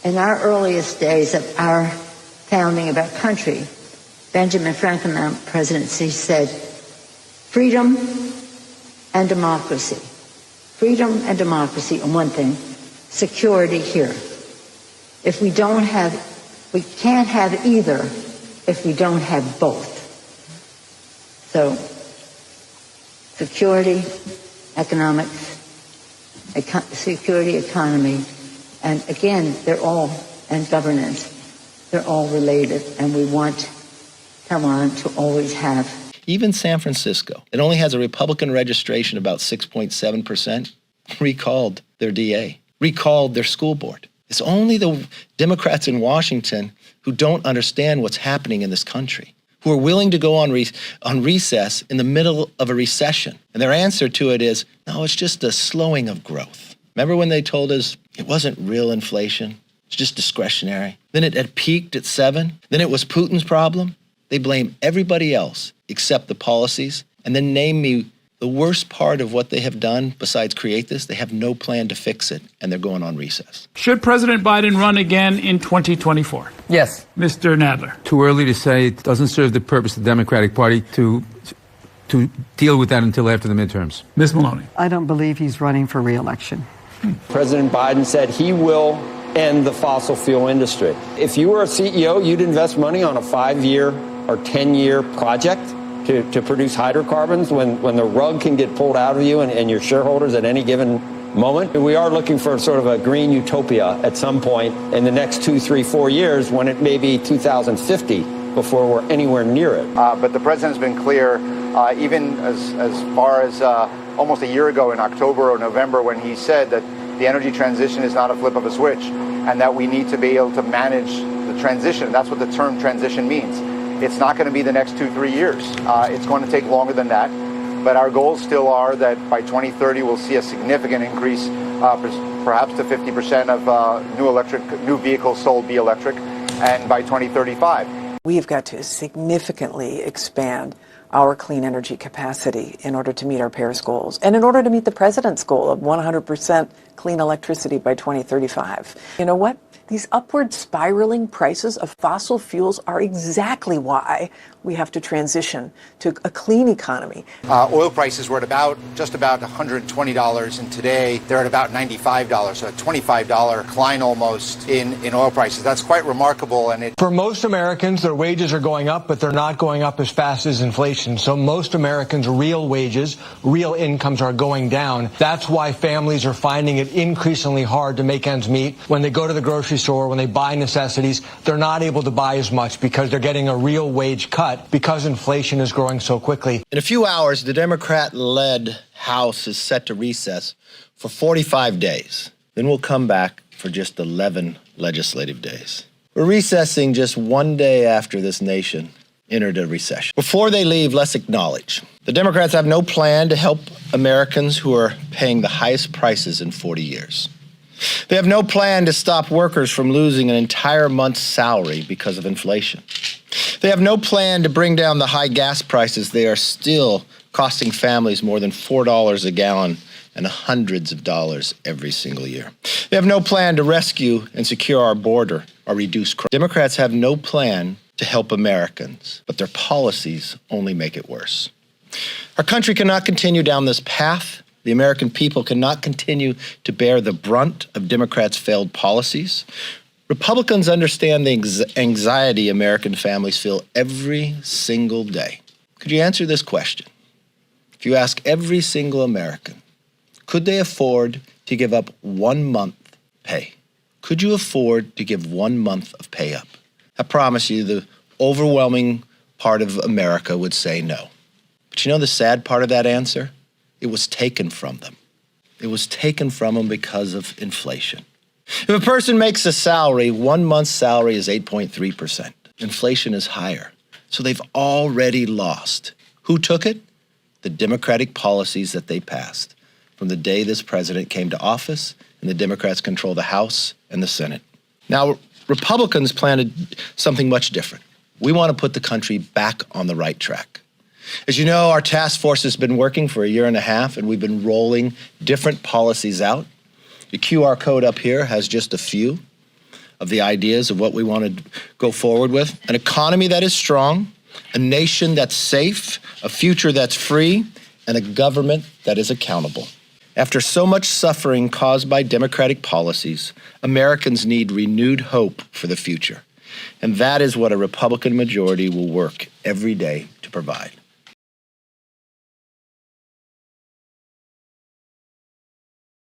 In our earliest days of our founding of our country, Benjamin Franklin's presidency said, freedom and democracy. Freedom and democracy on one thing, security here. If we can't have either if we don't have both. So, security, economics, security, economy, and again, and governance, they're all related, and we want Taiwan to always have. Even San Francisco, it only has a Republican registration, about 6.7%, recalled their DA, recalled their school board. It's only the Democrats in Washington who don't understand what's happening in this country, who are willing to go on recess in the middle of a recession. And their answer to it is, no, it's just a slowing of growth. Remember when they told us it wasn't real inflation, it's just discretionary? Then it had peaked at 7, then it was Putin's problem. They blame everybody else except the policies, and then name me the worst part of what they have done besides create this. They have no plan to fix it, and they're going on recess. Should President Biden run again in 2024? Yes. Mr. Nadler. Too early to say. It doesn't serve the purpose of the Democratic Party to deal with that until after the midterms. Ms. Maloney. I don't believe he's running for re-election. President Biden said he will end the fossil fuel industry. If you were a CEO, you'd invest money on a 5-year or 10-year project to produce hydrocarbons when the rug can get pulled out of you and your shareholders at any given moment. We are looking for sort of a green utopia at some point in the next 2, 3, 4 years when it may be 2050 before we're anywhere near it. But the president's been clear, even as far as almost a year ago in October or November, when he said that the energy transition is not a flip of a switch and that we need to be able to manage the transition. That's what the term transition means. It's not going to be the next 2, 3 years. It's going to take longer than that. But our goals still are that by 2030, we'll see a significant increase, perhaps to 50% of new vehicles sold be electric, and by 2035. We've got to significantly expand our clean energy capacity in order to meet our Paris goals and in order to meet the president's goal of 100% clean electricity by 2035. You know what? These upward spiraling prices of fossil fuels are exactly why we have to transition to a clean economy. Oil prices were at just about $120, and today they're at about $95, so a $25 decline almost in oil prices. That's quite remarkable. And for most Americans, their wages are going up, but they're not going up as fast as inflation. So most Americans' real wages, real incomes are going down. That's why families are finding it increasingly hard to make ends meet. When they go to the grocery store, when they buy necessities, they're not able to buy as much because they're getting a real wage cut because inflation is growing so quickly. In a few hours, the Democrat-led House is set to recess for 45 days. Then we'll come back for just 11 legislative days. We're recessing just one day after this nation entered a recession. Before they leave, let's acknowledge the Democrats have no plan to help Americans who are paying the highest prices in 40 years. They have no plan to stop workers from losing an entire month's salary because of inflation. They have no plan to bring down the high gas prices. They are still costing families more than $4 a gallon and hundreds of dollars every single year. They have no plan to rescue and secure our border or reduce crime. Democrats have no plan to help Americans, but their policies only make it worse. Our country cannot continue down this path. The American people cannot continue to bear the brunt of Democrats' failed policies. Republicans understand the anxiety American families feel every single day. Could you answer this question? If you ask every single American, could they afford to give up 1 month pay? Could you afford to give 1 month of pay up? I promise you the overwhelming part of America would say no. But you know the sad part of that answer? It was taken from them. It was taken from them because of inflation. If a person makes a salary, 1 month's salary is 8.3%. Inflation is higher. So they've already lost. Who took it? The Democratic policies that they passed from the day this president came to office, and the Democrats control the House and the Senate. Now, Republicans planned something much different. We want to put the country back on the right track. As you know, our task force has been working for 1.5 years, and we've been rolling different policies out. The QR code up here has just a few. of the ideas of what we want to go forward with. An economy that is strong, a nation that's safe, a future that's free, and a government that is accountable. After so much suffering caused by Democratic policies, Americans need renewed hope for the future. And that is what a Republican majority will work every day to provide.